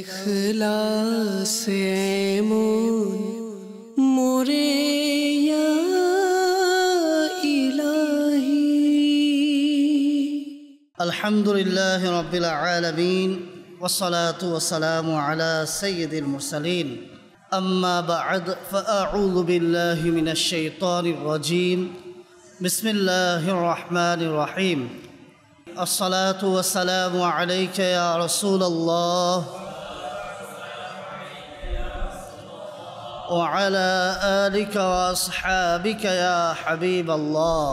ইখলাস এমন মোরে ইয়া ইলাহি। আলহামদুলিল্লাহি রাব্বিল আলামিন ওয়াসসালাতু ওয়াসসালামু আলা সাইয়্যিদিল মুরসালিন। আম্মা বা'দ ফাআউযু বিল্লাহি মিনাশ শাইতানির রাজীম। বিসমিল্লাহির রহমানির রহিম। الصلاة والسلام عليك يا رسول الله وعلى آلك وأصحابك يا حبيب الله.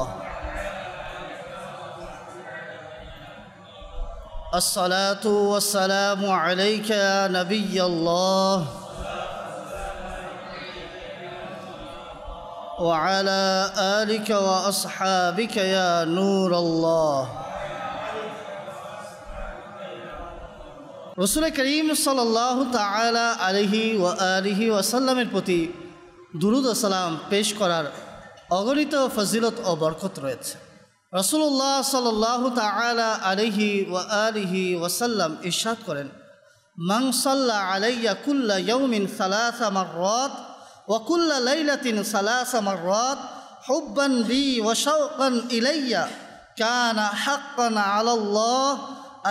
الصلاة والسلام عليك يا نبي الله وعلى آلك وأصحابك يا نور الله. রসুল করিম সাল্লাল্লাহু তাআলা আলাইহি ওয়া আলিহি ওয়াসাল্লামের প্রতি দুরূদ ও সালাম পেশ করার অগণিত ফজিলত ও বরকত রয়েছে। রাসূলুল্লাহ সাল্লাল্লাহু তাআলা আলাইহি ওয়া আলিহি ওয়াসাল্লাম ইরশাদ করেন, মান সাল্লা আলাইয়া কুল্লা ইয়াউমিন সালাসা মাররাত ওয়া কুল্লা লাইলাতিন সালাসা মাররাত হুব্বান বি ওয়া শাওকান ইলাইয়া কানা হাক্কান আলাল্লাহ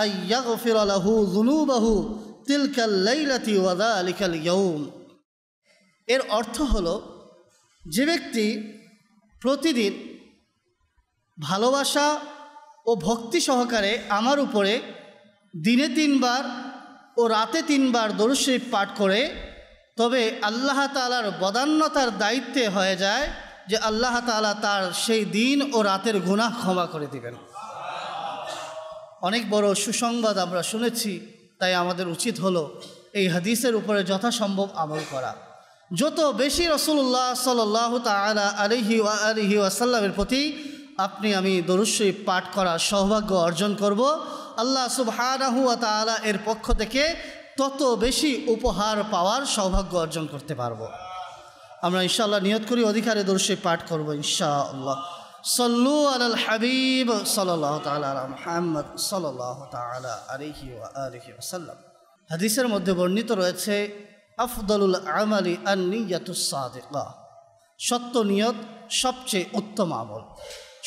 আইয়াগফির লাহু যুনুবাহু তিলকাল লাইলাতি ওয়া যালিকাল ইয়াউম। এর অর্থ হলো, যে ব্যক্তি প্রতিদিন ভালোবাসা ও ভক্তি সহকারে আমার উপরে দিনে 3 বার ও রাতে 3 বার দরুদ শরীফ পাঠ করে, তবে আল্লাহ তাআলার বদান্যতার দায়িত্বে হয়ে যায় যে আল্লাহ তাআলা তার সেই দিন ও রাতের গুনাহ ক্ষমা করে দিবেন। অনেক বড় সুসংবাদ আমরা শুনেছি, তাই আমাদের উচিত হলো এই হাদিসের উপরে যথাসম্ভব আমল করা। যত বেশি রাসূলুল্লাহ সাল্লাল্লাহু তাআলা আলাইহি ওয়া আলিহি ওয়াসাল্লামের প্রতি আপনি আমি দরুদ শরীফ পাঠ করার সৌভাগ্য অর্জন করব, আল্লাহ সুবহানাহু ওয়া তাআলা এর পক্ষ থেকে তত বেশি উপহার পাওয়ার সৌভাগ্য অর্জন করতে পারব। আমরা ইনশাআল্লাহ নিয়ত করি অধিকারে দরুদ শরীফ পাঠ করব ইনশাআল্লাহ। সল্লু আলাল হাবিব সাল্লাল্লাহু তাআলা আলা মুহাম্মদ সাল্লাল্লাহু তাআলা আলাইহি ওয়া আলিহি ওয়াসাল্লাম। হাদিসের মধ্যে বর্ণিত রয়েছে, আফদলুল আমালি আন-নিয়াতুস সাদিকা, সত্য নিয়ত সবচেয়ে উত্তম আমল।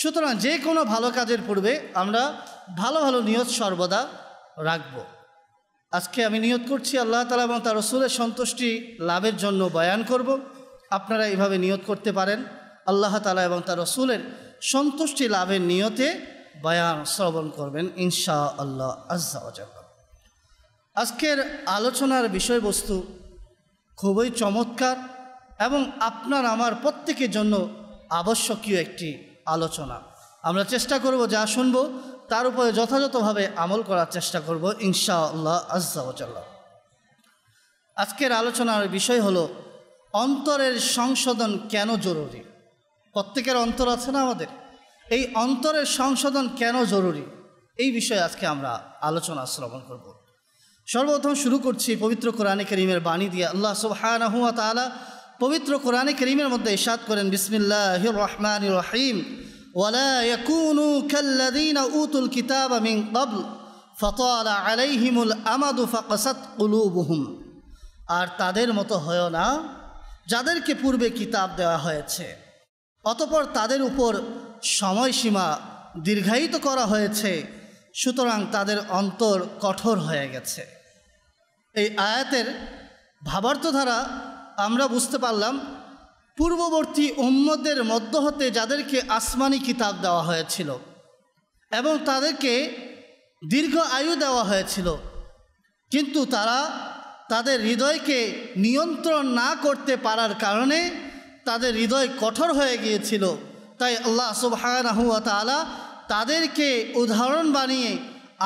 সুতরাং যে কোনো ভালো কাজের পূর্বে আমরা ভালো ভালো নিয়ত সর্বদা রাখব। আজকে আমি নিয়ত করছি আল্লাহ তাআলা এবং তার রাসূলের সন্তুষ্টি লাভের জন্য বয়ান করব। আপনারা এইভাবে নিয়ত করতে পারেন, আল্লাহ তাআলা এবং তার রাসূলের সন্তুষ্টি লাভের নিয়তে বয়ান শ্রবণ করবেন ইনশাআল্লাহ আজ্জা ওয়া জাল্লা। আজকের আলোচনার বিষয়বস্তু খুবই চমৎকার এবং আপনার আমার প্রত্যেকের জন্য আবশ্যকীয় একটি আলোচনা। আমরা চেষ্টা করব যা শুনব তার উপরে যথাযথভাবে আমল করার চেষ্টা করব ইনশাআল্লাহ আজ্জা ওয়া জাল্লা। আজকের আলোচনার বিষয় হলো, অন্তরের সংশোধন কেন জরুরি। প্রত্যেকের অন্তর আছে না আমাদের, এই অন্তরের সংশোধন কেন জরুরি, এই বিষয়ে আজকে আমরা আলোচনা শ্রবণ করব। সর্বপ্রথম শুরু করছি পবিত্র কোরআনে কারীমের বাণী দিয়ে। আল্লাহ সুবহানাহু ওয়া তাআলা পবিত্র কোরআনে কারীমের মধ্যে ইরশাদ করেন, বিসমিল্লাহির রহমানির রহিম, ওয়ালা ইয়াকুনু কাল্লাযীনা উতুল কিতাবা মিন ক্বাবল ফাতালা আলাইহিমুল আমাদু ফাকাসাত কুলুবুহুম। আর তাদের মতো হয় না যাদেরকে পূর্বে কিতাব দেওয়া হয়েছে, অতঃপর তাদের উপর সময়সীমা দীর্ঘায়িত করা হয়েছে, সুতরাং তাদের অন্তর কঠোর হয়ে গেছে। এই আয়াতের ভাবার্থ দ্বারা আমরা বুঝতে পারলাম, পূর্ববর্তী উম্মতদের মধ্য হতে যাদেরকে আসমানি কিতাব দেওয়া হয়েছিল এবং তাদেরকে দীর্ঘ আয়ু দেওয়া হয়েছিল, কিন্তু তারা তাদের হৃদয়কে নিয়ন্ত্রণ না করতে পারার কারণে তাদের হৃদয় কঠোর হয়ে গিয়েছিল। তাই আল্লাহ সুবহানাহু ওয়া তাআলা তাদেরকে উদাহরণ বানিয়ে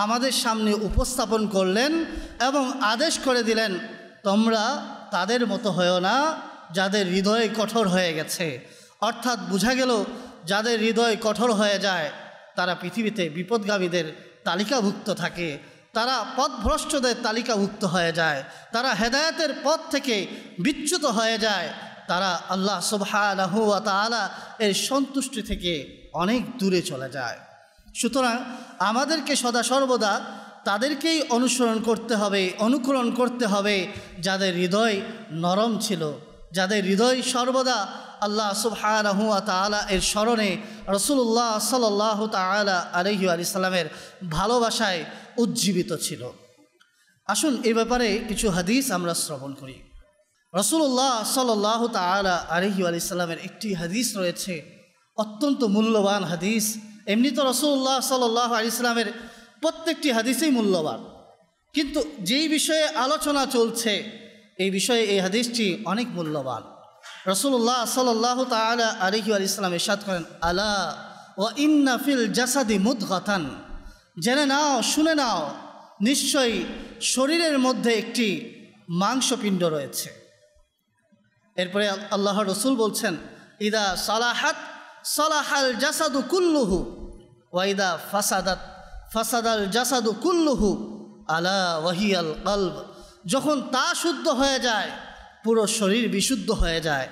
আমাদের সামনে উপস্থাপন করলেন এবং আদেশ করে দিলেন, তোমরা তাদের মতো হয়ো না যাদের হৃদয় কঠোর হয়ে গেছে। অর্থাৎ বোঝা গেল, যাদের হৃদয় কঠোর হয়ে যায় তারা পৃথিবীতে বিপদগামীদের তালিকাভুক্ত থাকে, তারা পথভ্রষ্টদের তালিকাভুক্ত হয়ে যায়, তারা হেদায়েতের পথ থেকে বিচ্যুত হয়ে যায়, তারা আল্লাহ সুবহানাহু ওয়া তাআলা এর সন্তুষ্টি থেকে অনেক দূরে চলে যায়। সুতরাং আমাদেরকে সদা সর্বদা তাদেরকেই অনুসরণ করতে হবে, অনুকরণ করতে হবে যাদের হৃদয় নরম ছিল, যাদের হৃদয় সর্বদা আল্লাহ সুবহানাহু ওয়া তাআলা এর স্মরণে রাসূলুল্লাহ সাল্লাল্লাহু তাআলা আলাইহি ওয়া সাল্লামের ভালোবাসায় উজ্জীবিত ছিল। আসুন এই ব্যাপারে কিছু হাদিস আমরা শ্রবণ করি। রাসূলুল্লাহ সাল্লাল্লাহু তাআলা আলাইহি ওয়া সাল্লামের একটি হাদিস রয়েছে, অত্যন্ত মূল্যবান হাদিস। এমনি তো রাসূলুল্লাহ সাল্লাল্লাহু আলাইহি সাল্লামের প্রত্যেকটি হাদিসই মূল্যবান, কিন্তু যেই বিষয়ে আলোচনা চলছে এই বিষয়ে এই হাদিসটি অনেক মূল্যবান। রাসূলুল্লাহ সাল্লাল্লাহু তাআলা আলাইহি ওয়া সাল্লাম ইরশাদ করেন, আলা ওয়া ইন্না ফিল জাসাদি মুদগাতান, জেনে নাও, শুনে নাও, নিশ্চয়ই শরীরের মধ্যে একটি মাংসপিণ্ড রয়েছে। এরপরে আল্লাহর রাসূল বলছেন, ইদা সালাহাত সালাহাল জাসাদু কুল্লুহু ওয়া ইদা ফাসাদাত ফাসাদাল জাসাদু কুল্লুহু আলা ওয়াহিয়াল কলব। যখন তা শুদ্ধ হয়ে যায় পুরো শরীর বিশুদ্ধ হয়ে যায়,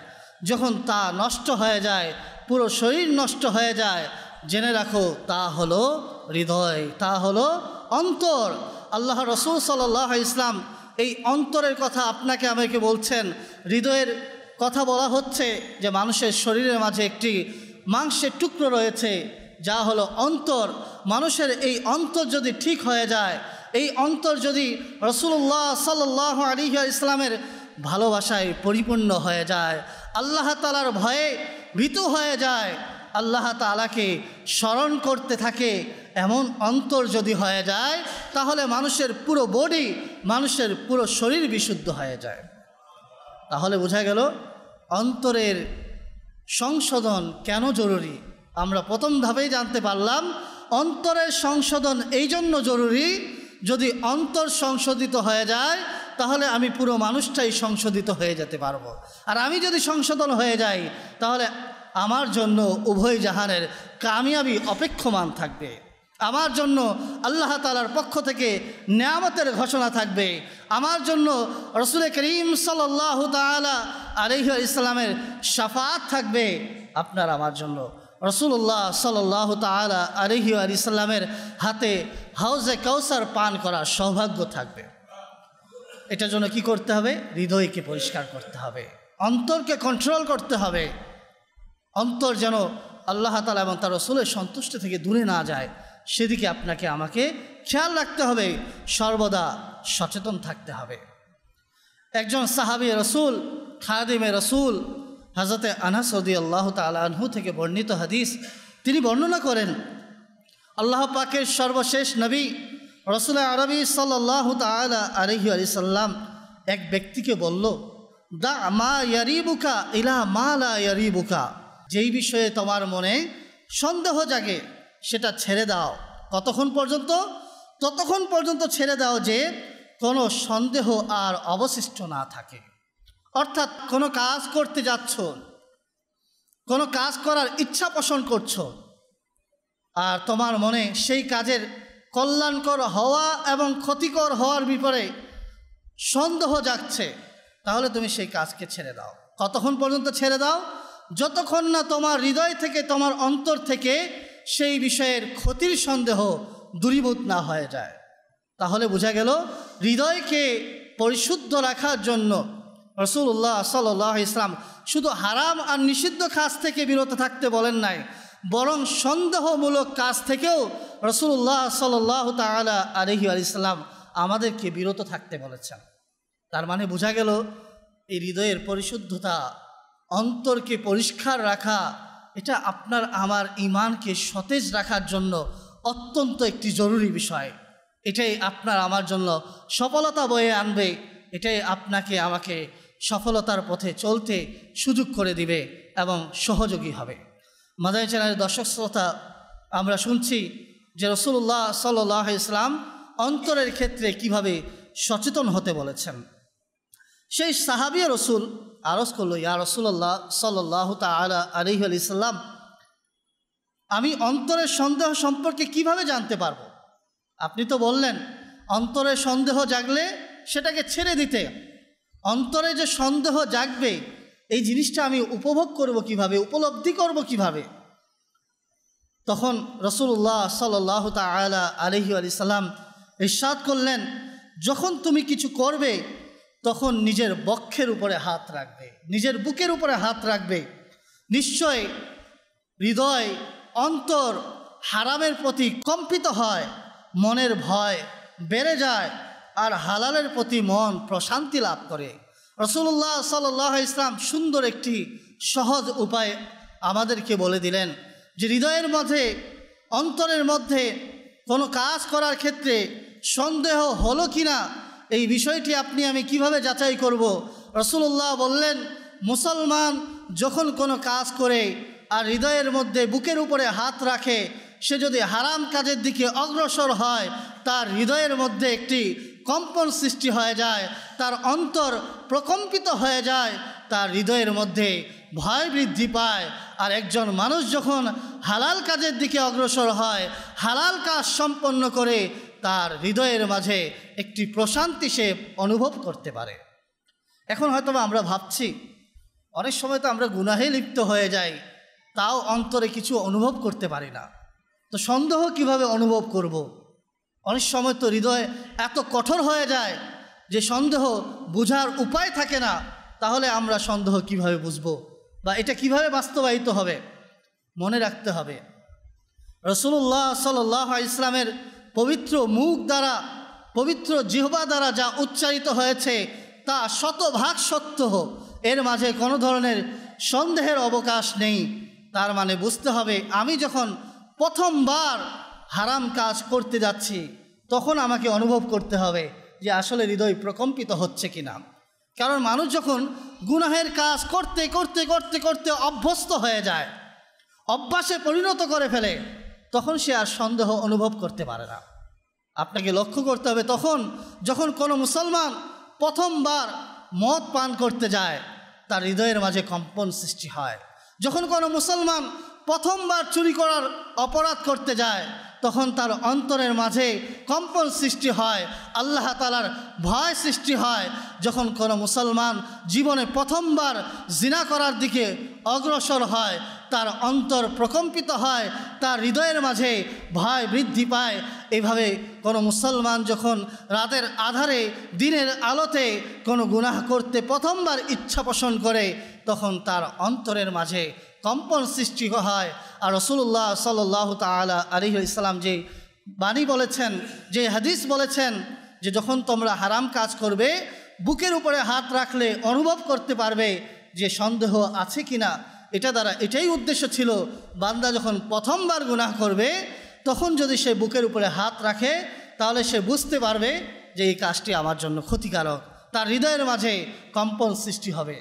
যখন তা নষ্ট হয়ে যায় পুরো শরীর নষ্ট হয়ে যায়। জেনে রাখো তা হলো হৃদয়, তা হলো অন্তর। আল্লাহ রাসূল সাল্লাল্লাহু আলাইহি ওয়াসাল্লাম এই অন্তরের কথা আপনাকে আমাকে বলছেন। হৃদয়ের কথা বলা হচ্ছে যে মানুষের শরীরের মাঝে একটি মাংসের টুকরো রয়েছে যা হলো অন্তর। মানুষের এই অন্তর যদি ঠিক হয়ে যায়, এই অন্তর যদি রাসূলুল্লাহ সাল্লাল্লাহু আলাইহি ওয়াসাল্লামের ভালোবাসায় পরিপূর্ণ হয়ে যায়, আল্লাহ তাআলার ভয়ে ভীতু হয়ে যায়, আল্লাহ তাআলাকে স্মরণ করতে থাকে, এমন অন্তর যদি হয়ে যায় তাহলে মানুষের পুরো বডি, মানুষের পুরো শরীর বিশুদ্ধ হয়ে যায়। তাহলে বোঝা গেল অন্তরের সংশোধন কেন জরুরি। আমরা প্রথম ধাপেই জানতে পারলাম অন্তরের সংশোধন এই জন্য জরুরি, যদি অন্তর সংশোধিত হয়ে যায় তাহলে আমি পুরো মানুষটাই সংশোধিত হয়ে যেতে পারবো। আর আমি যদি সংশোধন হয়ে যাই তাহলে আমার জন্য উভয় জাহানের কামিয়াবি অপেক্ষমান থাকবে, আমার জন্য আল্লাহ তাআলার পক্ষ থেকে নেয়ামতের ঘোষণা থাকবে, আমার জন্য রাসূল করিম সাল্লাল্লাহু তাআলা আলাইহি ওয়াসাল্লামের শাফাআত থাকবে, আপনার আমার জন্য রাসূলুল্লাহ সাল্লাল্লাহু তাআলা আলাইহি ওয়াসাল্লামের হাতে হাউজে কাউসার পান করার সৌভাগ্য থাকবে। এটার জন্য কি করতে হবে? হৃদয়কে পরিষ্কার করতে হবে, অন্তরকে কন্ট্রোল করতে হবে। অন্তর যেন আল্লাহ তাআলা এবং তার রাসূলের সন্তুষ্টি থেকে দূরে না যায়, সেদিকে আপনাকে আমাকে খেয়াল রাখতে হবে, সর্বদা সচেতন থাকতে হবে। একজন সাহাবী রাসূল, খাদিমে রাসূল হযরতে আনাস রাদিয়াল্লাহু তাআলা আনহু থেকে বর্ণিত হাদিস, তিনি বর্ণনা করেন আল্লাহ পাকের সর্বশেষ নবী রাসূল আরবি সাল্লাল্লাহু তাআলা আলাইহি ওয়াসাল্লাম এক ব্যক্তিকে বলল, দা মা ইয়ারিবুকা ইলা মা লা ইয়ারিবুকা, যেই বিষয়ে তোমার মনে সন্দেহ জাগে সেটা ছেড়ে দাও। কতক্ষণ পর্যন্ত? ততক্ষণ পর্যন্ত ছেড়ে দাও যে কোনো সন্দেহ আর অবশিষ্ট না থাকে। অর্থাৎ কোনো কাজ করতে যাচ্ছ, কোনো কাজ করার ইচ্ছা পোষণ করছো, আর তোমার মনে সেই কাজের কল্যাণকর হওয়া এবং ক্ষতিকর হওয়ার ব্যাপারে সন্দেহ জাগছে, তাহলে তুমি সেই কাজকে ছেড়ে দাও। কতক্ষণ পর্যন্ত ছেড়ে দাও? যতক্ষণ না তোমার হৃদয় থেকে, তোমার অন্তর থেকে সেই বিষয়ের ক্ষতির সন্দেহ দূরীভূত না হয়ে যায়। তাহলে বোঝা গেল হৃদয়কে পরিশুদ্ধ রাখার জন্য রাসূলুল্লাহ সাল্লাল্লাহু আলাইহি ওয়াসাল্লাম শুধু হারাম আর নিষিদ্ধ কাজ থেকে বিরত থাকতে বলেন নাই, বরং সন্দেহমূলক কাজ থেকেও রাসূলুল্লাহ সাল্লাল্লাহু তাআলা আলাইহি ওয়াসাল্লাম আমাদেরকে বিরত থাকতে বলেছেন। তার মানে বোঝা গেল এই হৃদয়ের পরিশুদ্ধতা, অন্তরকে পরিষ্কার রাখা, এটা আপনার আমার ঈমানকে সতেজ রাখার জন্য অত্যন্ত একটি জরুরি বিষয়। এটাই আপনার আমার জন্য সফলতা বয়ে আনবে, এটাই আপনাকে আমাকে সফলতার পথে চলতে সুযোগ করে দিবে এবং সহযোগী হবে। মাদানী চ্যানেলের দর্শক শ্রোতা, আমরা শুনছি যে রাসূলুল্লাহ সাল্লাল্লাহু আলাইহি ওয়াসাল্লাম অন্তরের ক্ষেত্রে কিভাবে সচেতন হতে বলেছেন। সেই সাহাবী রাসূল আরজ করল, ইয়া রাসূলুল্লাহ সাল্লাল্লাহু তাআলা আলাইহি ওয়াসাল্লাম, আমি অন্তরের সন্দেহ সম্পর্কে কিভাবে জানতে পারবো? আপনি তো বললেন অন্তরে সন্দেহ জাগলে সেটাকে ছেড়ে দিতে। অন্তরে যে সন্দেহ জাগবে এই জিনিসটা আমি উপভোগ করব কিভাবে, উপলব্ধি করব কিভাবে? তখন রাসূলুল্লাহ সাল্লাল্লাহু তাআলা আলাইহি ওয়াসাল্লাম ইরশাদ করলেন, যখন তুমি কিছু করবে তখন নিজের বক্ষের উপরে হাত রাখবে, নিজের বুকের উপরে হাত রাখবে। নিশ্চয় হৃদয়, অন্তর হারামের প্রতি কম্পিত হয়, মনের ভয় বেড়ে যায়, আর হালালের প্রতি মন প্রশান্তি লাভ করে। রাসূলুল্লাহ সাল্লাল্লাহু আলাইহি ওয়াসাল্লাম সুন্দর একটি সহজ উপায় আমাদেরকে বলে দিলেন যে হৃদয়ের মধ্যে, অন্তরের মধ্যে কোনো কাজ করার ক্ষেত্রে সন্দেহ হলো কি না, এই বিষয়টি আপনি আমি কিভাবে যাচাই করব। রাসূলুল্লাহ বললেন, মুসলমান যখন কোনো কাজ করে আর হৃদয়ের মধ্যে বুকের উপরে হাত রাখে, সে যদি হারাম কাজের দিকে অগ্রসর হয়, তার হৃদয়ের মধ্যে একটি কম্পন সৃষ্টি হয়ে যায়, তার অন্তর প্রকম্পিত হয়ে যায়, তার হৃদয়ের মধ্যে ভয় বৃদ্ধি পায়। আর একজন মানুষ যখন হালাল কাজের দিকে অগ্রসর হয়, হালাল কাজ সম্পন্ন করে, তার হৃদয়ের মাঝে একটি প্রশান্তি সে অনুভব করতে পারে। এখন হয়তো আমরা ভাবছি, অনেক সময় তো আমরা গুনাহে লিপ্ত হয়ে যাই, তাও অন্তরে কিছু অনুভব করতে পারি না, তো সন্দেহ কিভাবে অনুভব করব। অনেক সময় তো হৃদয় এত কঠোর হয়ে যায় যে সন্দেহ বোঝার উপায় থাকে না, তাহলে আমরা সন্দেহ কিভাবে বুঝব বা এটা কিভাবে বাস্তবায়িত হবে? মনে রাখতে হবে, রাসূলুল্লাহ সাল্লাল্লাহু আলাইহি ওয়াসাল্লামের পবিত্র মুখ দ্বারা, পবিত্র জিহ্বা দ্বারা যা উচ্চারিত হয়েছে তা শতভাগ সত্য, এর মাঝে কোনো ধরনের সন্দেহের অবকাশ নেই। তার মানে বুঝতে হবে, আমি যখন প্রথমবার হারাম কাজ করতে যাচ্ছি, তখন আমাকে অনুভব করতে হবে যে আসলে হৃদয় প্রকম্পিত হচ্ছে কিনা। কারণ মানুষ যখন গুনাহের কাজ করতে করতে করতে করতে অভ্যস্ত হয়ে যায়, অভ্যাসে পরিণত করে ফেলে, তখন সে আর সন্দেহ অনুভব করতে পারে না। আপনাকে লক্ষ্য করতে হবে, তখন যখন কোনো মুসলমান প্রথমবার মদ পান করতে যায়, তার হৃদয়ের মাঝে কম্পন সৃষ্টি হয়। যখন কোনো মুসলমান প্রথমবার চুরি করার অপরাধ করতে যায়, তখন তার অন্তরের মাঝে কম্পন সৃষ্টি হয়, আল্লাহ তাআলার ভয় সৃষ্টি হয়। যখন কোনো মুসলমান জীবনে প্রথমবার জিনা করার দিকে অগ্রসর হয়, তার অন্তর প্রকম্পিত হয়, তার হৃদয়ের মাঝে ভয় বৃদ্ধি পায়। এভাবে কোনো মুসলমান যখন রাতের আধারে দিনের আলোতে কোনো গুনাহ করতে প্রথমবার ইচ্ছা পোষণ করে, তখন তার অন্তরের মাঝে কম্পন সৃষ্টি হয়। আর রাসূলুল্লাহ সাল্লাল্লাহু তাআলা আলাইহি ওয়াসাল্লাম যে বাণী বলেছেন, যে হাদিস বলেছেন যে যখন তোমরা হারাম কাজ করবে, বুকের উপরে হাত রাখলে অনুভব করতে পারবে যে সন্দেহ আছে কিনা। এটা দ্বারা এটাই উদ্দেশ্য ছিল, বান্দা যখন প্রথমবার গুনাহ করবে, তখন যদি সে বুকের উপরে হাত রাখে, তাহলে সে বুঝতে পারবে যে এই কাজটি আমার জন্য ক্ষতিকারক, তার হৃদয়ের মাঝে কম্পন সৃষ্টি হবে।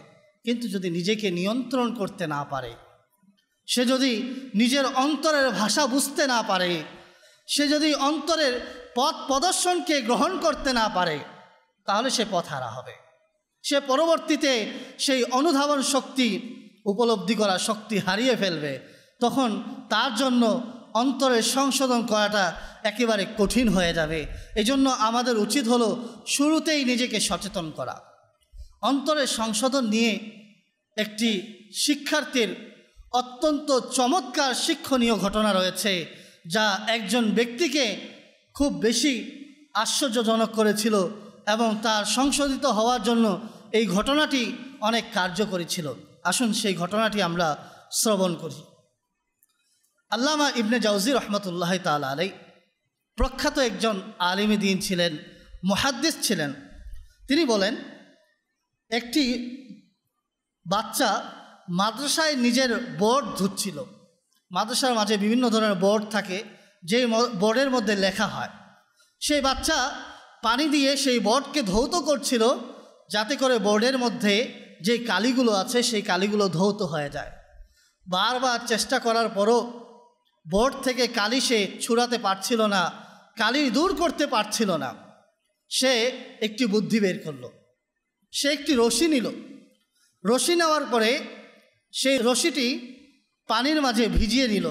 কিন্তু যদি নিজেকে নিয়ন্ত্রণ করতে না পারে, সে যদি নিজের অন্তরের ভাষা বুঝতে না পারে, সে যদি অন্তরের পথ প্রদর্শনকে গ্রহণ করতে না পারে, তাহলে সে পথহারা হবে। সে পরবর্তীতে সেই অনুধাবন শক্তি, উপলব্ধি করার শক্তি হারিয়ে ফেলবে। তখন তার জন্য অন্তরের সংশোধন করাটা একেবারে কঠিন হয়ে যাবে। এজন্য আমাদের উচিত হলো শুরুতেই নিজেকে সচেতন করা। অন্তরের সংশোধন নিয়ে একটি শিক্ষার্থীর অত্যন্ত চমৎকার শিক্ষণীয় ঘটনা রয়েছে, যা একজন ব্যক্তিকে খুব বেশি আশ্চর্যজনক করেছিল এবং তার সংশোধিত হওয়ার জন্য এই ঘটনাটি অনেক কার্যকরী ছিল। আসুন সেই ঘটনাটি আমরা শ্রবণ করি। আল্লামা ইবনে জাওজি রহমতুল্লাহ তাআলা আলাইহি প্রখ্যাত একজন আলিমে দ্বীন ছিলেন, মুহাদ্দিস ছিলেন। তিনি বলেন, একটি বাচ্চা মাদ্রাসায় নিজের বোর্ড ধুচ্ছিল। মাদ্রাসার মাঝে বিভিন্ন ধরনের বোর্ড থাকে, যে বোর্ডের মধ্যে লেখা হয়। সেই বাচ্চা পানি দিয়ে সেই বোর্ডকে ধৌত করছিল, যাতে করে বোর্ডের মধ্যে যে কালিগুলো আছে সেই কালিগুলো ধৌত হয়ে যায়। বারবার চেষ্টা করার পরও বোর্ড থেকে কালি সে ছুড়াতে পারছিল না, কালি দূর করতে পারছিল না। সে একটি বুদ্ধি বের করল। সে একটি রশি নিল। রশি নেওয়ার পরে সেই রশিটি পানির মাঝে ভিজিয়ে নিল।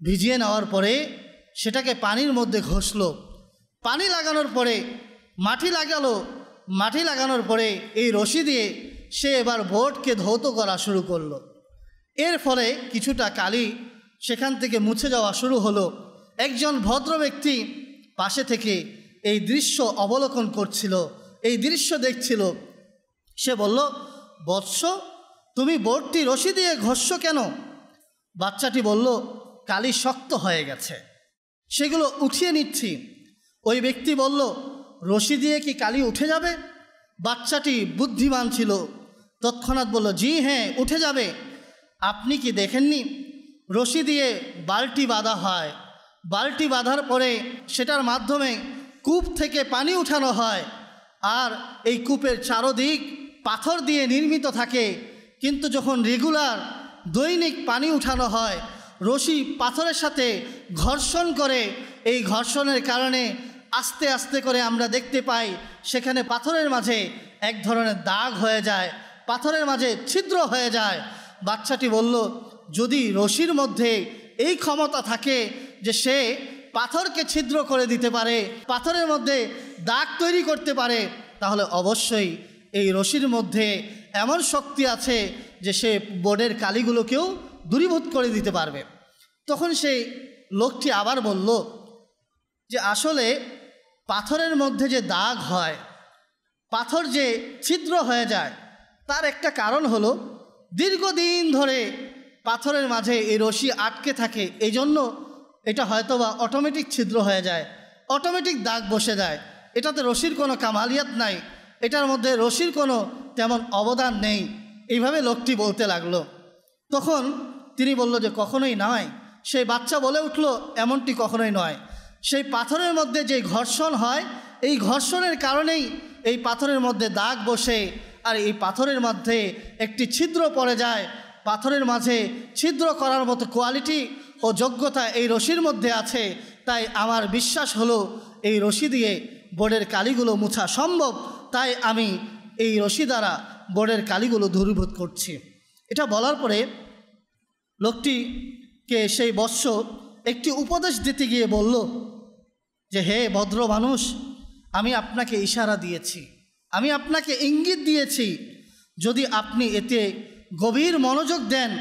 ভিজিয়ে নেওয়ার পরে সেটাকে পানির মধ্যে ঘষল। পানি লাগানোর পরে মাটি লাগালো। মাটি লাগানোর পরে এই রশি দিয়ে সে এবার বোর্ডকে ধৌত করা শুরু করলো। এর ফলে কিছুটা কালি সেখান থেকে মুছে যাওয়া শুরু হলো। একজন ভদ্র ব্যক্তি পাশে থেকে এই দৃশ্য অবলোকন করছিল, এই দৃশ্য দেখছিল। সে বলল, বৎস, তুমি বোর্ডটি রশি দিয়ে ঘষছো কেন? বাচ্চাটি বলল, কালি শক্ত হয়ে গেছে, সেগুলো উঠিয়ে নিচ্ছি। ওই ব্যক্তি বলল, রশি দিয়ে কি কালি উঠে যাবে? বাচ্চাটি বুদ্ধিমান ছিল, তৎক্ষণাৎ বলল, জি হ্যাঁ, উঠে যাবে। আপনি কি দেখেননি রশি দিয়ে বালতি বাঁধা হয়, বালতি বাঁধার পরে সেটার মাধ্যমে কূপ থেকে পানি উঠানো হয়, আর এই কূপের চারদিক পাথর দিয়ে নির্মিত থাকে। কিন্তু যখন রেগুলার দৈনিক পানি উঠানো হয়, রশি পাথরের সাথে ঘর্ষণ করে, এই ঘর্ষণের কারণে আস্তে আস্তে করে আমরা দেখতে পাই সেখানে পাথরের মাঝে এক ধরনের দাগ হয়ে যায়, পাথরের মাঝে ছিদ্র হয়ে যায়। বাচ্চাটি বলল, যদি রশির মধ্যে এই ক্ষমতা থাকে যে সে পাথরকে ছিদ্র করে দিতে পারে, পাথরের মধ্যে দাগ তৈরি করতে পারে, তাহলে অবশ্যই এই রশির মধ্যে এমন শক্তি আছে যে সে বোর্ডের কালিগুলোকেও দূরীভূত করে দিতে পারবে। তখন সেই লোকটি আবার বলল যে আসলে পাথরের মধ্যে যে দাগ হয়, পাথর যে ছিদ্র হয়ে যায়, তার একটা কারণ হলো দীর্ঘদিন ধরে পাথরের মাঝে এই রশি আটকে থাকে, এই জন্য এটা হয়তোবা অটোমেটিক ছিদ্র হয়ে যায়, অটোমেটিক দাগ বসে যায়। এটাতে রশির কোনো কামালিয়াত নাই, এটার মধ্যে রশির কোনো তেমন অবদান নেই। এইভাবে লোকটি বলতে লাগলো। তখন তিনি বলল যে কখনোই নয়। সেই বাচ্চা বলে উঠল, এমনটি কখনোই নয়। সেই পাথরের মধ্যে যে ঘর্ষণ হয়, এই ঘর্ষণের কারণেই এই পাথরের মধ্যে দাগ বসে, আর এই পাথরের মধ্যে একটি ছিদ্র পড়ে যায়। পাথরের মাঝে ছিদ্র করার মতো কোয়ালিটি ও যোগ্যতা এই রশির মধ্যে আছে। তাই আমার বিশ্বাস হলো এই রশি দিয়ে বোর্ডের কালিগুলো মুছা সম্ভব, তাই আমি এই রশি দ্বারা বোর্ডের কালিগুলো দূরীভূত করছি। এটা বলার পরে লোকটিকে সেই বৎস একটি উপদেশ দিতে গিয়ে বলল যে, হে ভদ্র মানুষ, আমি আপনাকে ইশারা দিয়েছি, আমি আপনাকে ইঙ্গিত দিয়েছি, যদি আপনি এতে গভীর মনোযোগ দেন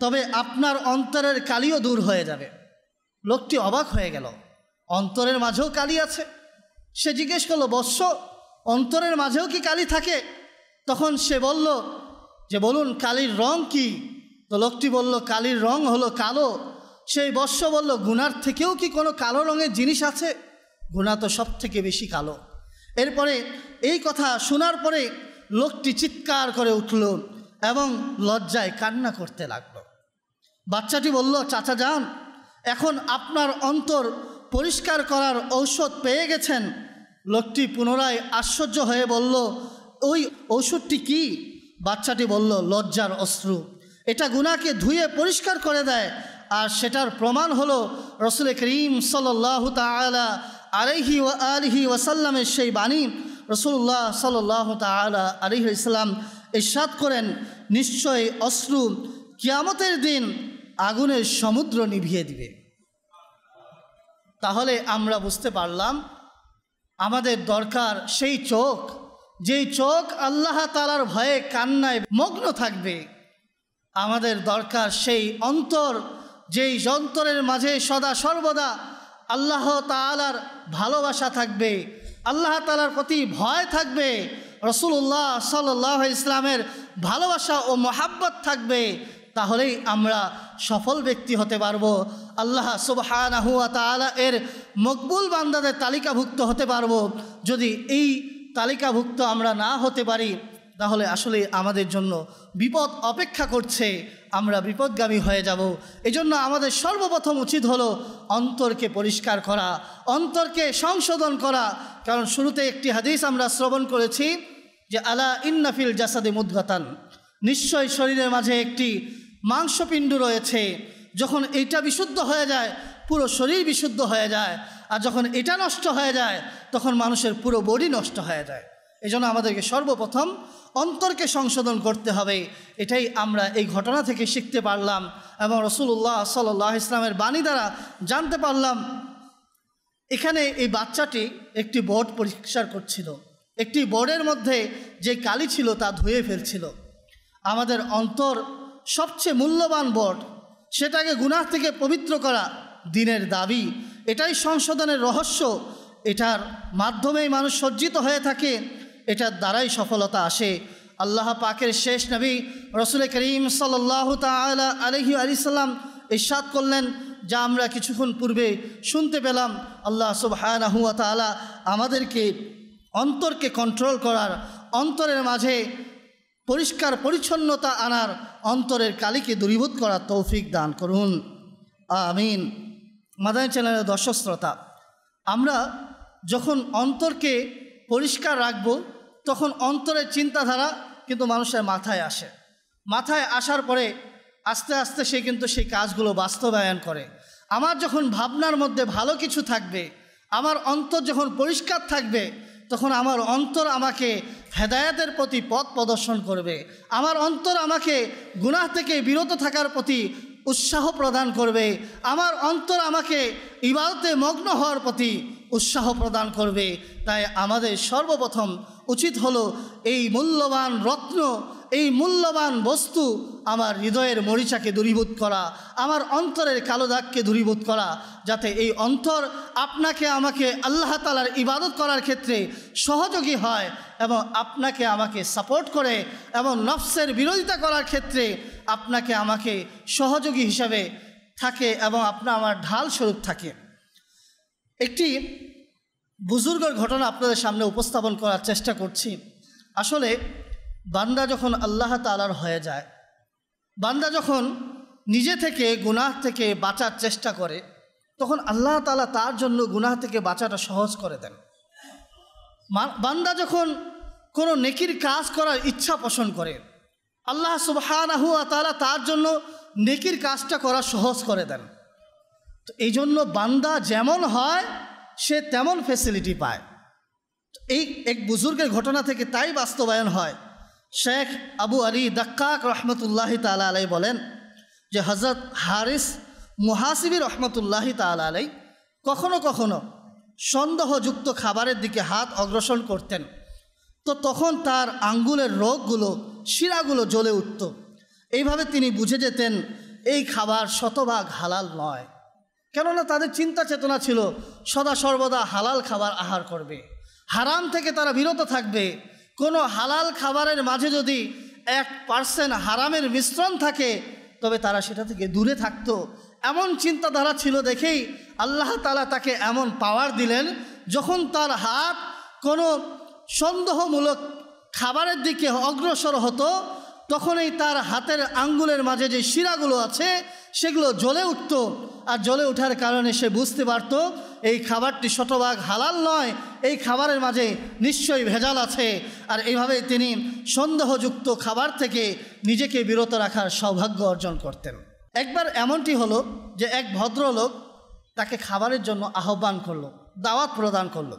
তবে আপনার অন্তরের কালিও দূর হয়ে যাবে। লোকটি অবাক হয়ে গেল, অন্তরের মাঝেও কালি আছে? সে জিজ্ঞেস করলো, বৎস, অন্তরের মাঝেও কি কালি থাকে? তখন সে বলল যে, বলুন কালির রং কি? তো লোকটি বলল, কালির রং হলো কালো। সেই বৎস বলল, গুনার থেকেও কি কোনো কালো রঙের জিনিস আছে? গুনাহ তো সব থেকে বেশি কালো। এরপরে এই কথা শোনার পরে লোকটি চিৎকার করে উঠল এবং লজ্জায় কান্না করতে লাগলো। বাচ্চাটি বলল, চাচা যান, এখন আপনার অন্তর পরিষ্কার করার ঔষধ পেয়ে গেছেন। লোকটি পুনরায় আশ্চর্য হয়ে বলল, ওই ঔষধটি কি? বাচ্চাটি বলল, লজ্জার অশ্রু। এটা গুনাহকে ধুয়ে পরিষ্কার করে দেয়, আর সেটার প্রমাণ হলো রসুল করিম সাল্লাল্লাহু তাআলা আলাইহি ওয়া আলিহি ওয়াসাল্লামের সেই বাণী। রসুল্লাহ সাল্লাল্লাহু তাআলা আলাইহি ওয়াসাল্লাম ইরশাদ করেন, নিশ্চয়ই অশ্রু কিয়ামতের দিন আগুনের সমুদ্র নিভিয়ে দিবে। তাহলে আমরা বুঝতে পারলাম আমাদের দরকার সেই চোখ, যেই চোখ আল্লাহ তাআলার ভয়ে কান্নায় মগ্ন থাকবে। আমাদের দরকার সেই অন্তর, যেই অন্তরের মাঝে সদা সর্বদা আল্লাহ তাআলার ভালোবাসা থাকবে, আল্লাহ তাআলার প্রতি ভয় থাকবে, রাসূলুল্লাহ সাল্লাল্লাহু আলাইহি ইসলামের ভালোবাসা ও মহাব্বত থাকবে। তাহলেই আমরা সফল ব্যক্তি হতে পারবো, আল্লাহ সুবহানাহু ওয়া তাআলা এর মকবুল বান্দাদের তালিকাভুক্ত হতে পারবো। যদি এই তালিকাভুক্ত আমরা না হতে পারি, তাহলে আসলে আমাদের জন্য বিপদ অপেক্ষা করছে, আমরা বিপদগামী হয়ে যাব। এজন্য আমাদের সর্বপ্রথম উচিত হলো অন্তরকে পরিষ্কার করা, অন্তরকে সংশোধন করা। কারণ শুরুতে একটি হাদিস আমরা শ্রবণ করেছি যে, আলা ইন্না ফিল জাসাদি মুদগাতান, নিশ্চয় শরীরের মাঝে একটি মাংসপিণ্ড রয়েছে, যখন এটা বিশুদ্ধ হয়ে যায় পুরো শরীর বিশুদ্ধ হয়ে যায়, আর যখন এটা নষ্ট হয়ে যায় তখন মানুষের পুরো বডি নষ্ট হয়ে যায়। এজন্য আমাদেরকে সর্বপ্রথম অন্তরকে সংশোধন করতে হবে। এটাই আমরা এই ঘটনা থেকে শিখতে পারলাম এবং রাসূলুল্লাহ সাল্লাল্লাহু আলাইহি ইসলামের বাণী দ্বারা জানতে পারলাম। এখানে এই বাচ্চাটি একটি বোর্ড পরিষ্কার করছিল, একটি বোর্ডের মধ্যে যে কালি ছিল তা ধুয়ে ফেলছিল। আমাদের অন্তর সবচেয়ে মূল্যবান বোর্ড, সেটাকে গুনাহ থেকে পবিত্র করা দিনের দাবি। এটাই সংশোধনের রহস্য। এটার মাধ্যমেই মানুষ সজ্জিত হয়ে থাকে, এটার দ্বারাই সফলতা আসে। আল্লাহ পাকের শেষ নবী রসুল করিম সাল্লাল্লাহু তাআলা আলাইহি ওয়াসাল্লাম ইরশাদ করলেন, যা আমরা কিছুক্ষণ পূর্বে শুনতে পেলাম। আল্লাহ সুবহানাহু ওয়া তাআলা আমাদেরকে অন্তরকে কন্ট্রোল করার, অন্তরের মাঝে পরিষ্কার পরিচ্ছন্নতা আনার, অন্তরের কালিকে দূরীভূত করার তৌফিক দান করুন, আমিন। মাদানী চ্যানেলের দর্শক শ্রোতা, আমরা যখন অন্তরকে পরিষ্কার রাখব, তখন অন্তরের চিন্তাধারা কিন্তু মানুষের মাথায় আসে। মাথায় আসার পরে আস্তে আস্তে সে কিন্তু সেই কাজগুলো বাস্তবায়ন করে। আমার যখন ভাবনার মধ্যে ভালো কিছু থাকবে, আমার অন্তর যখন পরিষ্কার থাকবে, তখন আমার অন্তর আমাকে হেদায়েতের প্রতি পথ প্রদর্শন করবে। আমার অন্তর আমাকে গুনাহ থেকে বিরত থাকার প্রতি উৎসাহ প্রদান করবে। আমার অন্তর আমাকে ইবাদতে মগ্ন হওয়ার প্রতি উৎসাহ প্রদান করবে। তাই আমাদের সর্বপ্রথম উচিত হলো এই মূল্যবান রত্ন, এই মূল্যবান বস্তু আমার হৃদয়ের মরিচাকে দূরীভূত করা, আমার অন্তরের কালো দাগকে দূরীভূত করা, যাতে এই অন্তর আপনাকে আমাকে আল্লাহ তাআলার ইবাদত করার ক্ষেত্রে সহযোগী হয় এবং আপনাকে আমাকে সাপোর্ট করে এবং নফসের বিরোধিতা করার ক্ষেত্রে আপনাকে আমাকে সহযোগী হিসাবে থাকে এবং আমার ঢাল স্বরূপ থাকে। একটি বুজুর্গের ঘটনা আপনাদের সামনে উপস্থাপন করার চেষ্টা করছি। আসলে বান্দা যখন আল্লাহ তাআলার হয়ে যায়, বান্দা যখন নিজে থেকে গুনাহ থেকে বাঁচার চেষ্টা করে, তখন আল্লাহ তাআলা তার জন্য গুনাহ থেকে বাঁচাটা সহজ করে দেন। বান্দা যখন কোনো নেকির কাজ করার ইচ্ছা পোষণ করে, আল্লাহ সুবহানাহু ওয়া তাআলা তার জন্য নেকির কাজটা করা সহজ করে দেন। তো এই জন্য বান্দা যেমন হয় সে তেমন ফ্যাসিলিটি পায়। এই এক বুজুর্গের ঘটনা থেকে তাই বাস্তবায়ন হয়। শেখ আবু আলী দাক্কাক রহমতুল্লাহি তাআলা আলাইহি বলেন যে হযরত হারিস মুহাসিবি রহমতুল্লাহি তাআলা আলাইহি কখনো কখনো সন্দেহযুক্ত খাবারের দিকে হাত অগ্রসর করতেন, তো তখন তার আঙ্গুলের রোগগুলো, শিরাগুলো জ্বলে উঠত। এইভাবে তিনি বুঝে যেতেন এই খাবার শতভাগ হালাল নয়। কেননা তাদের চিন্তা চেতনা ছিল সদা সর্বদা হালাল খাবার আহার করবে, হারাম থেকে তারা বিরত থাকবে। কোনো হালাল খাবারের মাঝে যদি 1% হারামের মিশ্রণ থাকে, তবে তারা সেটা থেকে দূরে থাকতো। এমন চিন্তাধারা ছিল দেখেই আল্লাহ তাআলা তাকে এমন পাওয়ার দিলেন, যখন তার হাত কোনো সন্দেহমূলক খাবারের দিকে অগ্রসর হতো, তখনই তার হাতের আঙ্গুলের মাঝে যে শিরাগুলো আছে সেগুলো জ্বলে উঠত। আর জ্বলে ওঠার কারণে সে বুঝতে পারত এই খাবারটি শতভাগ হালাল নয়, এই খাবারের মাঝে নিশ্চয়ই ভেজাল আছে। আর এইভাবে তিনি সন্দেহযুক্ত খাবার থেকে নিজেকে বিরত রাখার সৌভাগ্য অর্জন করতেন। একবার এমনটি হলো যে এক ভদ্রলোক তাকে খাবারের জন্য আহ্বান করলো, দাওয়াত প্রদান করলো।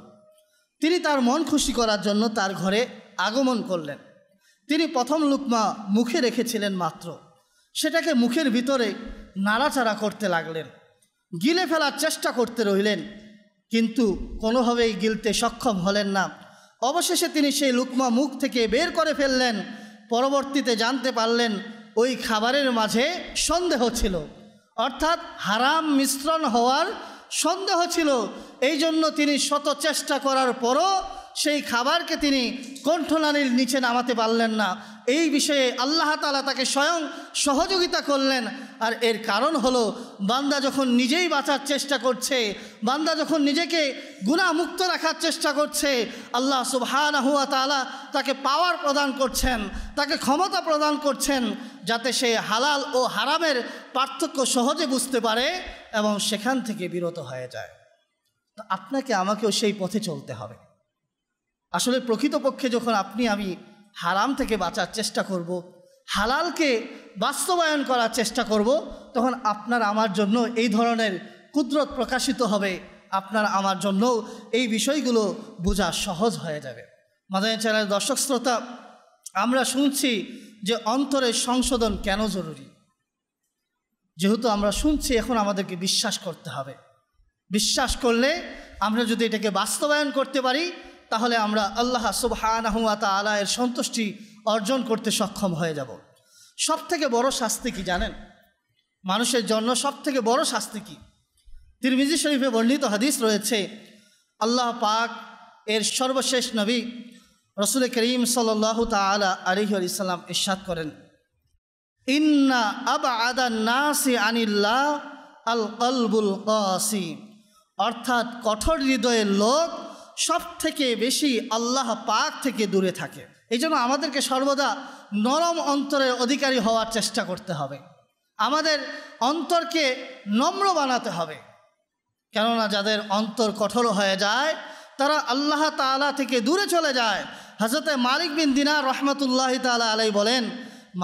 তিনি তার মন খুশি করার জন্য তার ঘরে আগমন করলেন। তিনি প্রথম লুকমা মুখে রেখেছিলেন মাত্র, সেটাকে মুখের ভিতরে নাড়াচাড়া করতে লাগলেন, গিলে ফেলার চেষ্টা করতে রইলেন, কিন্তু কোনোভাবেই গিলতে সক্ষম হলেন না। অবশেষে তিনি সেই লুকমা মুখ থেকে বের করে ফেললেন। পরবর্তীতে জানতে পারলেন ওই খাবারের মাঝে সন্দেহ ছিল, অর্থাৎ হারাম মিশ্রণ হওয়ার সন্দেহ ছিল। এই জন্য তিনি শত চেষ্টা করার পরও সেই খাবারকে তিনি কণ্ঠনালীর নিচে নামাতে পারলেন না। এই বিষয়ে আল্লাহ তাআলা তাকে স্বয়ং সহযোগিতা করলেন। আর এর কারণ হলো বান্দা যখন নিজেই বাঁচার চেষ্টা করছে, বান্দা যখন নিজেকে গুনাহমুক্ত রাখার চেষ্টা করছে, আল্লাহ সুবহানাহু ওয়া তাআলা তাকে পাওয়ার প্রদান করছেন, তাকে ক্ষমতা প্রদান করছেন, যাতে সে হালাল ও হারামের পার্থক্য সহজে বুঝতে পারে এবং সেখান থেকে বিরত হয়ে যায়। তো আপনাকে আমাকেও সেই পথে চলতে হবে। আসলে প্রকৃতপক্ষে যখন আপনি আমি হারাম থেকে বাঁচার চেষ্টা করব, হালালকে বাস্তবায়ন করার চেষ্টা করব, তখন আপনার আমার জন্য এই ধরনের কুদরত প্রকাশিত হবে। আপনার আমার জন্য এই বিষয়গুলো বোঝা সহজ হয়ে যাবে। মাদানী চ্যানেলের দর্শক শ্রোতা, আমরা শুনছি যে অন্তরের সংশোধন কেন জরুরি। যেহেতু আমরা শুনছি, এখন আমাদেরকে বিশ্বাস করতে হবে। বিশ্বাস করলে আমরা যদি এটাকে বাস্তবায়ন করতে পারি, তাহলে আমরা আল্লাহ সুবহানাহু ওয়া তাআলা এর সন্তুষ্টি অর্জন করতে সক্ষম হয়ে যাব। সবথেকে বড় শাস্তি কি জানেন? মানুষের জন্য সবথেকে বড় শাস্তি কি? তিরমিজি শরীফে বর্ণিত হাদিস রয়েছে, আল্লাহ পাক এর সর্বশেষ নবী রসুল করিম সাল্লাল্লাহু তাআলা আলাইহি ওয়াসাল্লাম ইরশাদ করেন, ইন্না আবআদান নাসি আনিল্লাহ আল কলবুল কাসি, অর্থাৎ কঠোর হৃদয়ের লোক সব থেকে বেশি আল্লাহ পাক থেকে দূরে থাকে। এই জন্য আমাদেরকে সর্বদা নরম অন্তরের অধিকারী হওয়ার চেষ্টা করতে হবে, আমাদের অন্তরকে নম্র বানাতে হবে। কেননা যাদের অন্তর কঠোর হয়ে যায় তারা আল্লাহ তাআলা থেকে দূরে চলে যায়। হযরত মালিক বিন দিনার রহমতুল্লাহি তাআলা আলাইহি বলেন,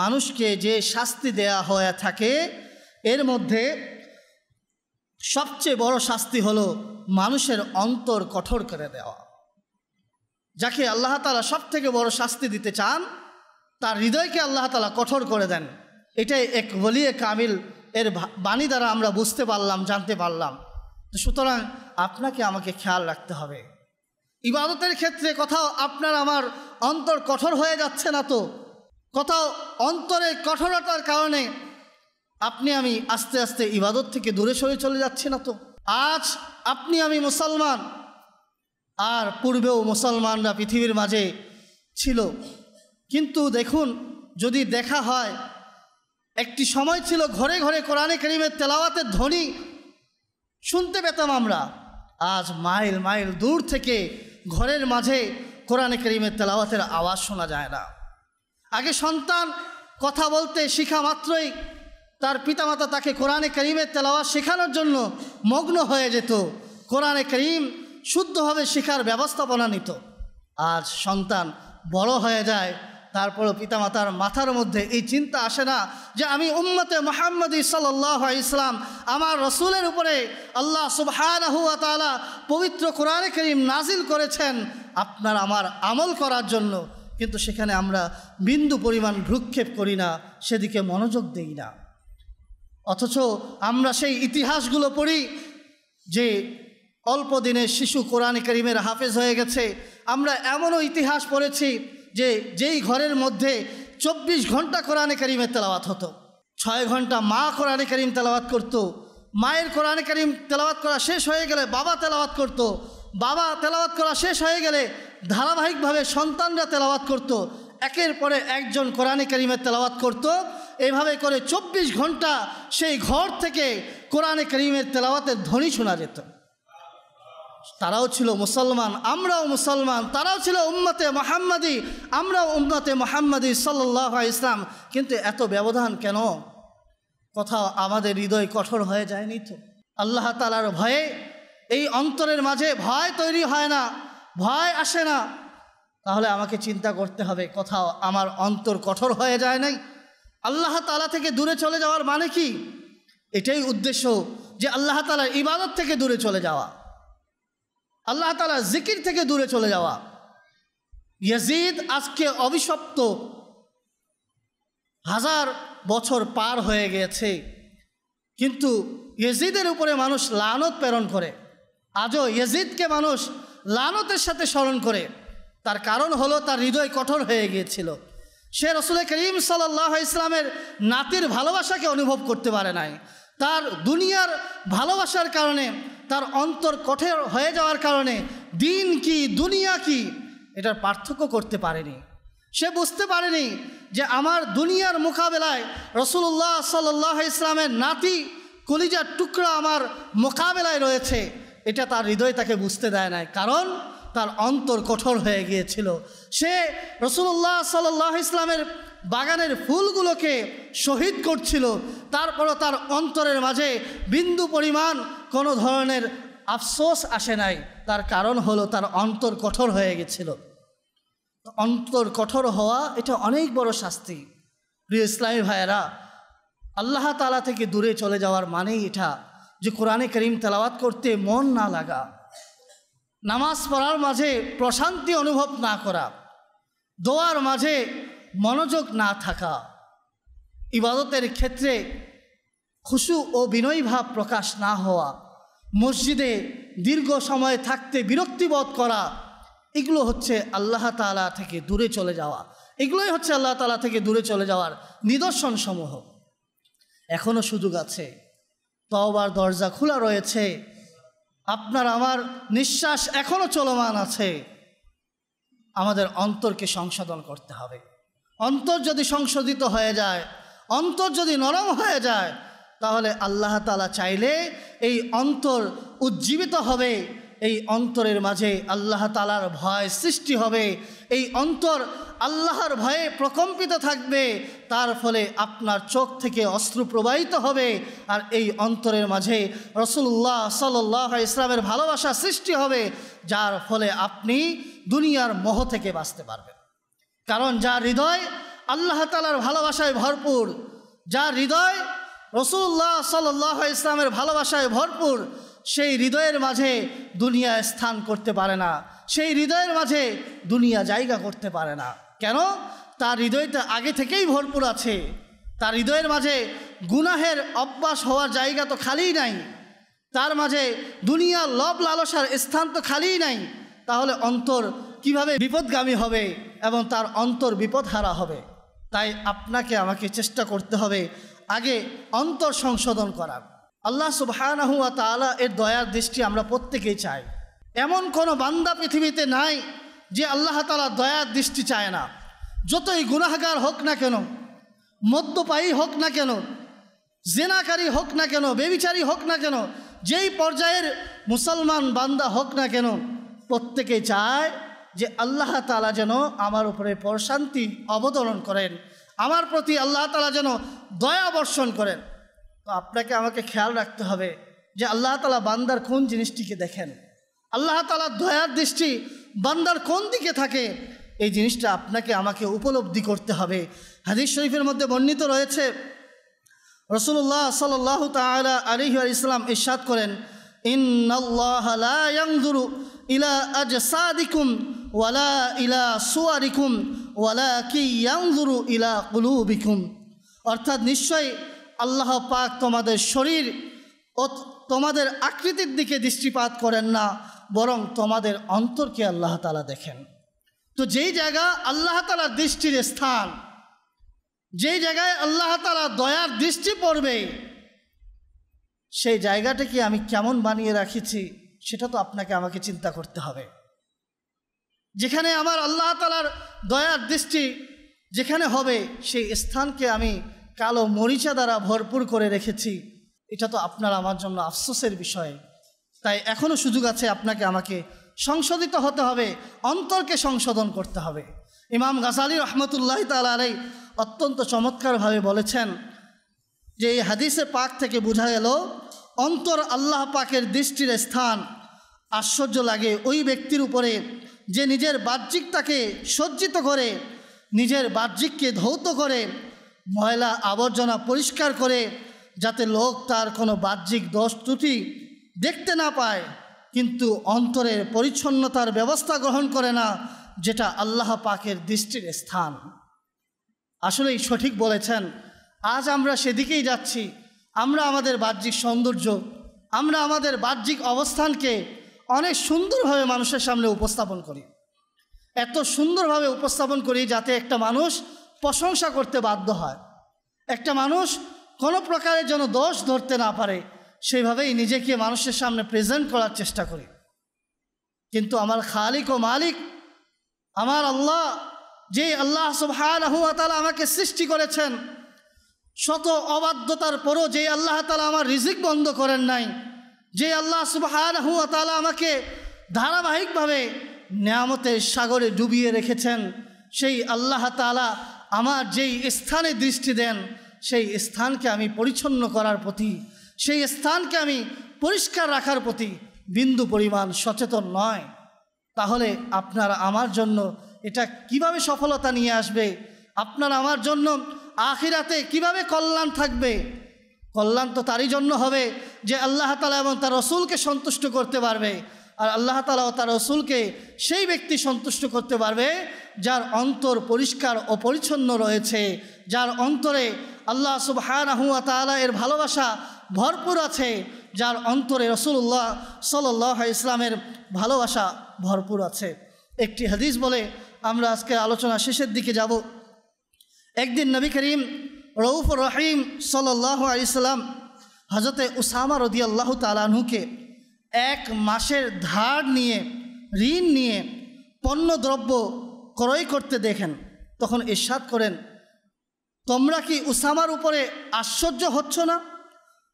মানুষকে যে শাস্তি দেয়া হয়ে থাকে এর মধ্যে সবচেয়ে বড় শাস্তি হলো মানুষের অন্তর কঠোর করে দেওয়া। যাকে আল্লাহ তাআলা সব থেকে বড় শাস্তি দিতে চান তার হৃদয়কে আল্লাহ তাআলা কঠোর করে দেন। এটাই এক ওলিয়ে কামিল এর বাণী দ্বারা আমরা বুঝতে পারলাম, জানতে পারলাম। তো সুতরাং আপনাকে আমাকে খেয়াল রাখতে হবে, ইবাদতের ক্ষেত্রে কোথাও আপনার আমার অন্তর কঠোর হয়ে যাচ্ছে না তো, কোথাও অন্তরের কঠোরতার কারণে আপনি আমি আস্তে আস্তে ইবাদত থেকে দূরে সরে চলে যাচ্ছি না তো। আজ আপনি আমি মুসলমান, আর পূর্বেও মুসলমানরা পৃথিবীর মাঝে ছিল, কিন্তু দেখুন যদি দেখা হয় একটি সময় ছিল ঘরে ঘরে কোরআনে কারীমের তেলাওয়াতের ধ্বনি শুনতে পেতাম আমরা। আজ মাইল মাইল দূর থেকে ঘরের মাঝে কোরআনে কারীমের তেলাওয়াতের আওয়াজ শোনা যায় না। আগে সন্তান কথা বলতে শিখা মাত্রই তার পিতামাতা তাকে কোরআনে কারীমের তেলাওয়াত শেখানোর জন্য মগ্ন হয়ে যেত, কোরআনে কারীম শুদ্ধভাবে শেখার ব্যবস্থাপনা নিত। আজ সন্তান বড় হয়ে যায়, তারপরও পিতামাতার মাথার মধ্যে এই চিন্তা আসে না যে আমি উম্মতে মুহাম্মদী সাল্লাল্লাহু আলাইহি ওয়াসাল্লাম, আমার রসুলের উপরে আল্লাহ সুবহানাহু ওয়া তাআলা পবিত্র কোরআনে কারীম নাজিল করেছেন আপনার আমার আমল করার জন্য, কিন্তু সেখানে আমরা বিন্দু পরিমাণ ভ্রুক্ষেপ করি না, সেদিকে মনোযোগ দেই না। অথচ আমরা সেই ইতিহাসগুলো পড়ি যে অল্প দিনের শিশু কোরআনে কারীমের হাফেজ হয়ে গেছে। আমরা এমনও ইতিহাস পড়েছি যে যেই ঘরের মধ্যে 24 ঘন্টা কোরআনে কারীমের তেলাওয়াত হতো, 6 ঘন্টা মা কোরআনে কারীম তেলাওয়াত করত, মায়ের কোরআনে কারীম তেলাওয়াত করা শেষ হয়ে গেলে বাবা তেলাওয়াত করত, বাবা তেলাওয়াত করা শেষ হয়ে গেলে ধারাবাহিকভাবে সন্তানরা তেলাওয়াত করত, একের পরে একজন কোরআনে কারীমের তেলাওয়াত করত। এইভাবে করে 24 ঘন্টা সেই ঘর থেকে কোরআনে কারীমের তেলাওয়াতের ধ্বনি শোনা যেত। তারাও ছিল মুসলমান, আমরাও মুসলমান, তারাও ছিল উম্মতে মুহাম্মাদি, আমরাও উম্মতে মুহাম্মাদি সাল্লাল্লাহু আলাইহি ওয়াসাল্লাম। কিন্তু এত ব্যবধান কেন? কোথাও আমাদের হৃদয় কঠোর হয়ে যায়নি তো? আল্লাহ তাআলার ভয়ে এই অন্তরের মাঝে ভয় তৈরি হয় না, ভয় আসে না, তাহলে আমাকে চিন্তা করতে হবে কোথাও আমার অন্তর কঠোর হয়ে যায় নাই। আল্লাহ তাআলা থেকে দূরে চলে যাওয়ার মানে কি? এটাই উদ্দেশ্য যে আল্লাহ তাআলার ইবাদত থেকে দূরে চলে যাওয়া, আল্লাহ তাআলার জিকির থেকে দূরে চলে যাওয়া। ইয়াজিদ আজকে অভিশপ্ত, 1000 বছর পার হয়ে গেছে, কিন্তু ইয়াজিদের উপরে মানুষ লানত প্রেরণ করে। আজও ইয়াজিদকে মানুষ লানতের সাথে স্মরণ করে। তার কারণ হলো তার হৃদয় কঠোর হয়ে গিয়েছিল। সে রসুল করিম সাল্লাল্লাহু আলাইহি ওয়াসাল্লামের নাতির ভালোবাসাকে অনুভব করতে পারে নাই। তার দুনিয়ার ভালোবাসার কারণে, তার অন্তর কঠোর হয়ে যাওয়ার কারণে দিন কি দুনিয়া কি এটার পার্থক্য করতে পারেনি। সে বুঝতে পারেনি যে আমার দুনিয়ার মোকাবেলায় রাসূলুল্লাহ সাল্লাল্লাহু আলাইহি ওয়াসাল্লামের নাতি কলিজার টুকরা আমার মোকাবেলায় রয়েছে। এটা তার হৃদয় তাকে বুঝতে দেয় নাই, কারণ তার অন্তর কঠোর হয়ে গিয়েছিল। সে রাসূলুল্লাহ সাল্লাল্লাহু আলাইহি ওয়াসাল্লামের বাগানের ফুলগুলোকে শহীদ করছিল, তারপরও তার অন্তরের মাঝে বিন্দু পরিমাণ কোনো ধরনের আফসোস আসে নাই। তার কারণ হলো তার অন্তর কঠোর হয়ে গেছিল। অন্তর কঠোর হওয়া এটা অনেক বড় শাস্তি। প্রিয় ইসলামী ভাইয়েরা, আল্লাহ তাআলা থেকে দূরে চলে যাওয়ার মানেই এটা যে কোরআনে কারীম তেলাওয়াত করতে মন না লাগা, নামাজ পড়ার মাঝে প্রশান্তি অনুভব না করা, দোয়ার মাঝে মনোযোগ না থাকা, ইবাদতের ক্ষেত্রে খুশু ও বিনয়ী ভাব প্রকাশ না হওয়া, মসজিদে দীর্ঘ সময় থাকতে বিরক্তিবোধ করা, এগুলো হচ্ছে আল্লাহ তাআলা থেকে দূরে চলে যাওয়া। এগুলোই হচ্ছে আল্লাহ তাআলা থেকে দূরে চলে যাওয়ার নিদর্শনসমূহ। এখনও সুযোগ আছে, তওবার দরজা খোলা রয়েছে, আপনার আমার নিঃশ্বাস এখনও চলমান আছে। আমাদের অন্তরকে সংশোধন করতে হবে। অন্তর যদি সংশোধিত হয়ে যায়, অন্তর যদি নরম হয়ে যায়, তাহলে আল্লাহ তাআলা চাইলে এই অন্তর উজ্জীবিত হবে, এই অন্তরের মাঝে আল্লাহ তাআলার ভয় সৃষ্টি হবে, এই অন্তর আল্লাহর ভয়ে প্রকম্পিত থাকবে, তার ফলে আপনার চোখ থেকে অশ্রু প্রবাহিত হবে, আর এই অন্তরের মাঝে রাসূলুল্লাহ সাল্লাল্লাহু আলাইহি ওয়াসাল্লামের ভালোবাসা সৃষ্টি হবে, যার ফলে আপনি দুনিয়ার মোহ থেকে বাঁচতে পারবেন। কারণ যার হৃদয় আল্লাহ তাআলার ভালোবাসায় ভরপুর, যার হৃদয় রাসূলুল্লাহ সাল্লাল্লাহু আলাইহি ওয়াসাল্লামের ভালোবাসায় ভরপুর, সেই হৃদয়ের মাঝে দুনিয়া স্থান করতে পারে না, সেই হৃদয়ের মাঝে দুনিয়া জায়গা করতে পারে না। কেন? তার হৃদয়টা আগে থেকেই ভরপুর আছে, তার হৃদয়ের মাঝে গুনাহের অভ্যাস হওয়ার জায়গা তো খালিই নাই, তার মাঝে দুনিয়ার লোভ লালসার স্থান তো খালিই নাই। তাহলে অন্তর কিভাবে বিপদগামী হবে এবং তার অন্তর বিপদহারা হবে? তাই আপনাকে আমাকে চেষ্টা করতে হবে আগে অন্তর সংশোধন করার। আল্লাহ সুবহানাহু ওয়া তাআলা এর দয়ার দৃষ্টি আমরা প্রত্যেকেই চাই। এমন কোনো বান্দা পৃথিবীতে নাই যে আল্লাহ তাআলা দয়ার দৃষ্টি চায় না। যতই গুনাহগার হোক না কেন, মদ্যপায়ী হোক না কেন, জেনাকারী হোক না কেন, বেবিচারী হোক না কেন, যেই পর্যায়ের মুসলমান বান্দা হোক না কেন, প্রত্যেকেই চায় যে আল্লাহ তাআলা যেন আমার উপরে প্রশান্তি অবতরণ করেন, আমার প্রতি আল্লাহ তাআলা যেন দয়া বর্ষণ করেন। তো আপনাকে আমাকে খেয়াল রাখতে হবে যে আল্লাহ তাআলা বান্দার কোন জিনিসটিকে দেখেন, আল্লাহ তাআলার দয়ার দৃষ্টি বান্দার কোন দিকে থাকে, এই জিনিসটা আপনাকে আমাকে উপলব্ধি করতে হবে। হাদিস শরীফের মধ্যে বর্ণিত রয়েছে, রাসূলুল্লাহ সাল্লাল্লাহু তাআলা আলাইহি ওয়াসাল্লাম ইরশাদ করেন, ইন্নাল্লাহা লা ইয়ানজুরু ইলা আজসাদিকুম ওয়ালা ইলা সুওয়ারিকুম ওয়ালাকিন ইয়ানজুরু ইলা কুলুবিকুম। অর্থাৎ নিশ্চয়ই আল্লাহ পাক তোমাদের শরীর ও তোমাদের আকৃতির দিকে দৃষ্টিপাত করেন না, বরং তোমাদের অন্তরকে আল্লাহ তাআলা দেখেন। তো যেই জায়গা আল্লাহ তাআলার দৃষ্টির স্থান, যেই জায়গায় আল্লাহ তাআলা দয়ার দৃষ্টি পড়বে, সেই জায়গাটাকে আমি কেমন বানিয়ে রাখেছি সেটা তো আপনাকে আমাকে চিন্তা করতে হবে। যেখানে আমার আল্লাহ তাআলার দয়ার দৃষ্টি যেখানে হবে, সেই স্থানকে আমি কালো মরিচা দ্বারা ভরপুর করে রেখেছি, এটা তো আপনার আমার জন্য আফসোসের বিষয়। তাই এখনও সুযোগ আছে, আপনাকে আমাকে সংশোধিত হতে হবে, অন্তরকে সংশোধন করতে হবে। ইমাম গাজালি রহমতুল্লাহ তাআলা আলাইহি অত্যন্ত চমৎকারভাবে বলেছেন যে এই হাদিসে পাক থেকে বোঝা গেল অন্তর আল্লাহ পাকের দৃষ্টির স্থান। আশ্চর্য লাগে ওই ব্যক্তির উপরে যে নিজের বাহ্যিকটাকে সজ্জিত করে, নিজের বাহ্যিককে ধৌত করে, ময়লা আবর্জনা পরিষ্কার করে, যাতে লোক তার কোনো বাহ্যিক দোষ ত্রুটি দেখতে না পায়, কিন্তু অন্তরের পরিচ্ছন্নতার ব্যবস্থা গ্রহণ করে না, যেটা আল্লাহ পাকের দৃষ্টির স্থান। আসলেই সঠিক বলেছেন। আজ আমরা সেদিকেই যাচ্ছি। আমরা আমাদের বাহ্যিক সৌন্দর্য, আমরা আমাদের বাহ্যিক অবস্থানকে অনেক সুন্দরভাবে মানুষের সামনে উপস্থাপন করি, এত সুন্দরভাবে উপস্থাপন করি যাতে একটা মানুষ প্রশংসা করতে বাধ্য হয়, একটা মানুষ কোনো প্রকারের যেন দোষ ধরতে না পারে, সেইভাবেই নিজেকে মানুষের সামনে প্রেজেন্ট করার চেষ্টা করি। কিন্তু আমার খালিক ও মালিক, আমার আল্লাহ, যে আল্লাহ সুবহানাহু ওয়া তাআলা আমাকে সৃষ্টি করেছেন, শত অবাধ্যতার পরও যে আল্লাহ তাআলা আমার রিজিক বন্ধ করেন নাই, যে আল্লাহ সুবহানাহু ওয়া তাআলা আমাকে ধারাবাহিকভাবে নিয়ামতের সাগরে ডুবিয়ে রেখেছেন, সেই আল্লাহ তাআলা আমার যেই স্থানে দৃষ্টি দেন, সেই স্থানকে আমি পরিচ্ছন্ন করার প্রতি, সেই স্থানকে আমি পরিষ্কার রাখার প্রতি বিন্দু পরিমাণ সচেতন নয়, তাহলে আপনার আমার জন্য এটা কিভাবে সফলতা নিয়ে আসবে? আপনার আমার জন্য আখিরাতে কিভাবে কল্যাণ থাকবে? কল্যাণ তো তারই জন্য হবে যে আল্লাহ তাআলা এবং তার রসুলকে সন্তুষ্ট করতে পারবে। আর আল্লাহ তাআলা ও তার রসুলকে সেই ব্যক্তি সন্তুষ্ট করতে পারবে যার অন্তর পরিষ্কার ও পরিচ্ছন্ন রয়েছে, যার অন্তরে আল্লাহ সুবহানাহু ওয়া তাআলা এর ভালোবাসা ভরপুর আছে, যার অন্তরে রাসূলুল্লাহ সাল্লাল্লাহু আলাইহি ওয়াসাল্লামের ভালোবাসা ভরপুর আছে। একটি হাদিস বলে আমরা আজকে আলোচনা শেষের দিকে যাব। একদিন নবী করিম রউফুর রহিম সাল্লাল্লাহু আলাইহি ওয়াসাল্লাম হযরতে উসামা রাদিয়াল্লাহু তাআলা আনহুকে 1 মাসের ধার নিয়ে ঋণ নিয়ে পণ্যদ্রব্য ক্রয় করতে দেখেন, তখন ইরশাদ করেন, তোমরা কি উসামার উপরে আশ্চর্য হচ্ছ না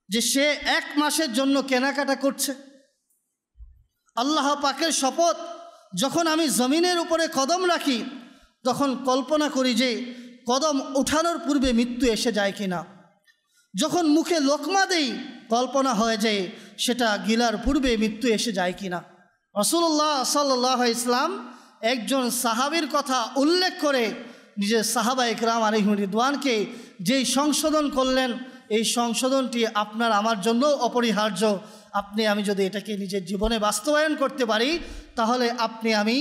যে সে 1 মাসের জন্য কেনাকাটা করছে? আল্লাহ পাকের শপথ, যখন আমি জমিনের উপরে কদম রাখি তখন কল্পনা করি যে কদম উঠানোর পূর্বে মৃত্যু এসে যায় কিনা। যখন মুখে লোকমা দেই কল্পনা হয়ে যায় সেটা গিলার পূর্বে মৃত্যু এসে যায় কিনা। রাসূলুল্লাহ সাল্লাল্লাহু আলাইহি ওয়াসাল্লাম একজন সাহাবীর কথা উল্লেখ করে নিজের সাহাবা ইকরাম আলাইহিম রিদওয়ানকে যেই সংশোধন করলেন, এই সংশোধনটি আপনার আমার জন্য অপরিহার্য। আপনি আমি যদি এটাকে নিজের জীবনে বাস্তবায়ন করতে পারি তাহলে আপনি আমি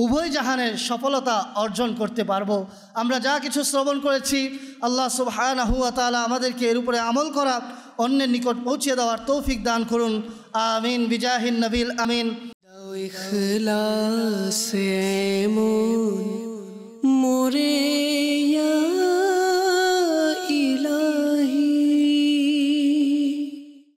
উভয় জাহানের সফলতা অর্জন করতে পারবো। আমরা যা কিছু শ্রবণ করেছি আল্লাহ সুবহানাহু ওয়া তাআলা আমাদেরকে এর উপরে আমল করা, অন্যের নিকট পৌঁছে দেওয়ার তৌফিক দান করুন। আমিন বিজাহিন নবিল আমিন। ইখলাস এমন মোরে